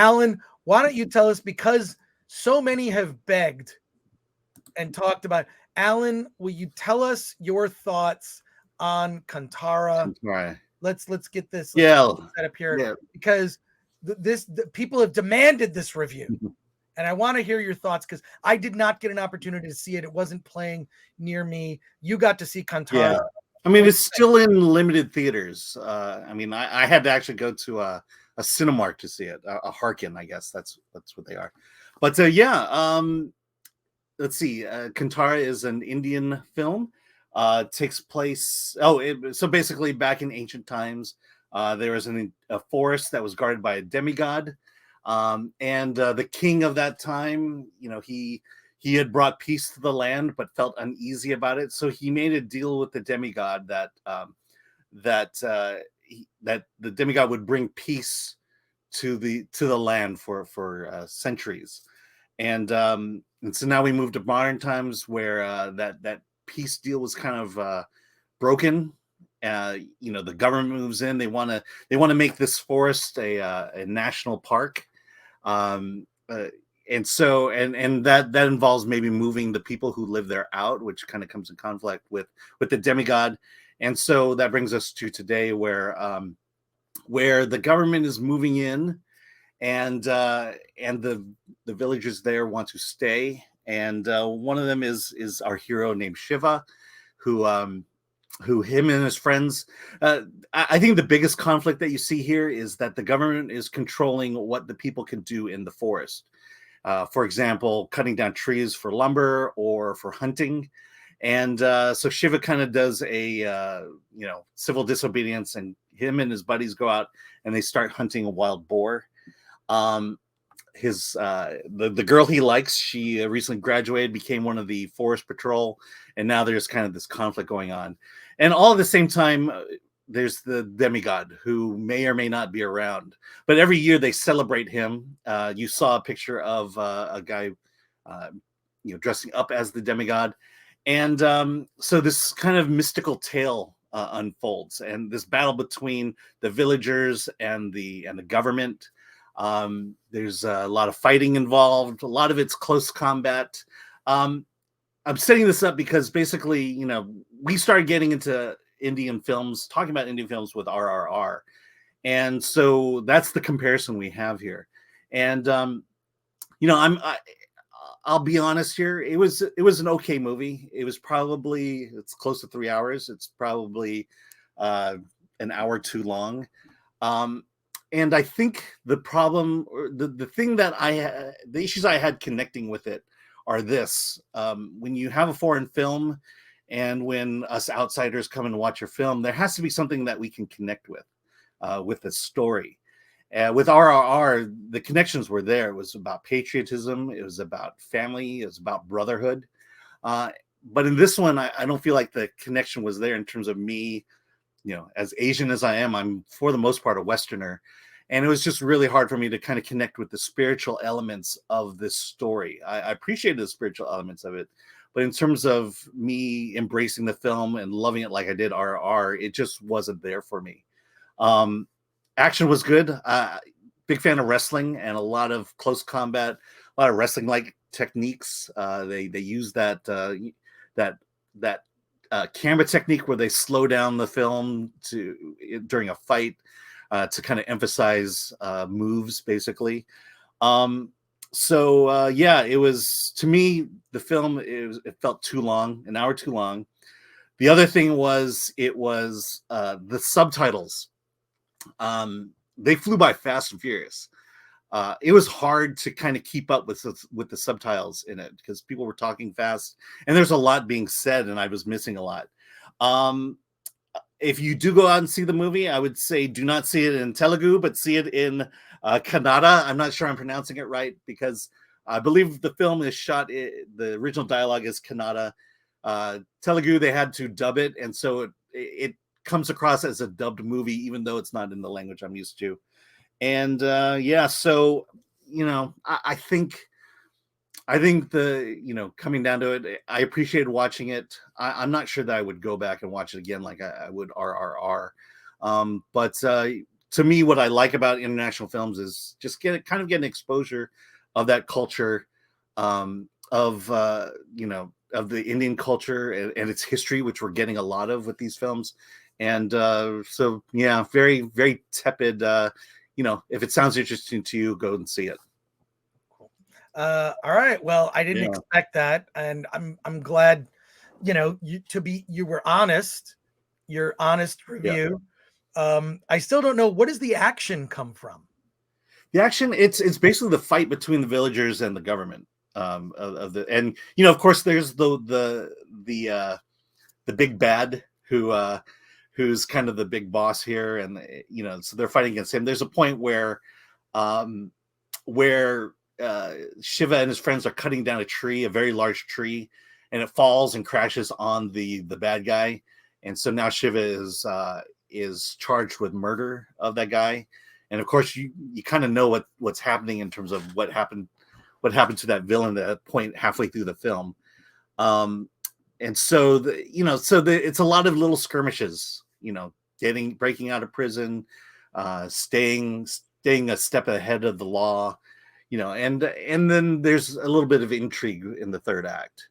Alan, why don't you tell us, because so many have begged and talked about. Alan, will you tell us your thoughts on Kantara? Right. Let's get this Yeah. set up here, Yeah. because people have demanded this review. And I want to hear your thoughts, because I did not get an opportunity to see it. It wasn't playing near me. You got to see Kantara. Yeah. I mean, it's still in limited theaters. I mean, I had to actually go to a Cinemark to see it, a Harkin, I guess that's what they are. But let's see. Kantara is an Indian film. Takes place. So basically, back in ancient times, there was a forest that was guarded by a demigod, and the king of that time, he had brought peace to the land, but felt uneasy about it. So he made a deal with the demigod that the demigod would bring peace to the land for centuries. And so now we move to modern times, where that peace deal was kind of broken. The government moves in. They want to make this forest a national park. And so that involves maybe moving the people who live there out, which kind of comes in conflict with the demigod. And so that brings us to today, where the government is moving in, and the villagers there want to stay. And one of them is our hero named Shiva, who him and his friends. I think the biggest conflict that you see here is that the government is controlling what the people can do in the forest. For example, cutting down trees for lumber or for hunting. And so Shiva kind of does a civil disobedience, and him and his buddies go out and they start hunting a wild boar. The girl he likes, she recently graduated, became one of the forest patrol, and now there's kind of this conflict going on. And all at the same time, there's the demigod, who may or may not be around, but every year they celebrate him. You saw a picture of a guy dressing up as the demigod. And so this kind of mystical tale unfolds, and this battle between the villagers and the government. There's a lot of fighting involved. A lot of it's close combat. I'm setting this up because basically, we started getting into Indian films, talking about Indian films with RRR. And so that's the comparison we have here. And, I'll be honest here. It was an okay movie. It's close to 3 hours. It's probably an hour too long. And I think the problem, or the thing that the issues I had connecting with it are this. When you have a foreign film, and when us outsiders come and watch your film, there has to be something that we can connect with the story. With RRR, the connections were there. It was about patriotism. It was about family. It was about brotherhood. But in this one, I don't feel like the connection was there in terms of me, as Asian as I am, I'm for the most part a Westerner. And it was just really hard for me to kind of connect with the spiritual elements of this story. I appreciated the spiritual elements of it, but in terms of me embracing the film and loving it like I did RRR, it just wasn't there for me. Action was good. Big fan of wrestling and a lot of close combat, a lot of wrestling-like techniques. They use that camera technique where they slow down the film during a fight to kind of emphasize moves, basically. It was, to me, the film, it felt too long, an hour too long. The other thing was, it was the subtitles. They flew by fast and furious. It was hard to kind of keep up with the subtitles in it, because people were talking fast and there's a lot being said and I was missing a lot. If you do go out and see the movie, I would say do not see it in Telugu, but see it in Kannada. I'm not sure I'm pronouncing it right, because I believe the film is shot, the original dialogue is Kannada. Telugu, they had to dub it, and so it comes across as a dubbed movie, even though it's not in the language I'm used to. And so I think coming down to it, I appreciated watching it. I'm not sure that I would go back and watch it again like I would RRR. But to me, what I like about international films is just getting exposure of that culture, of of the Indian culture and its history, which we're getting a lot of with these films. And so yeah, very, very tepid. If it sounds interesting to you, go and see it. All right. Well, I didn't Yeah. expect that, and I'm glad. You were honest. Your honest review. I still don't know, what does the action come from? The action, it's basically the fight between the villagers and the government, of the, and of course there's the big bad who's kind of the big boss here, and so they're fighting against him. There's a point um where Shiva and his friends are cutting down a tree, a very large tree, and it falls and crashes on the bad guy, and so now Shiva is charged with murder of that guy. And of course, you kind of know what's happening in terms of what happened to that villain at that point halfway through the film. And so it's a lot of little skirmishes, breaking out of prison, staying a step ahead of the law, and then there's a little bit of intrigue in the third act.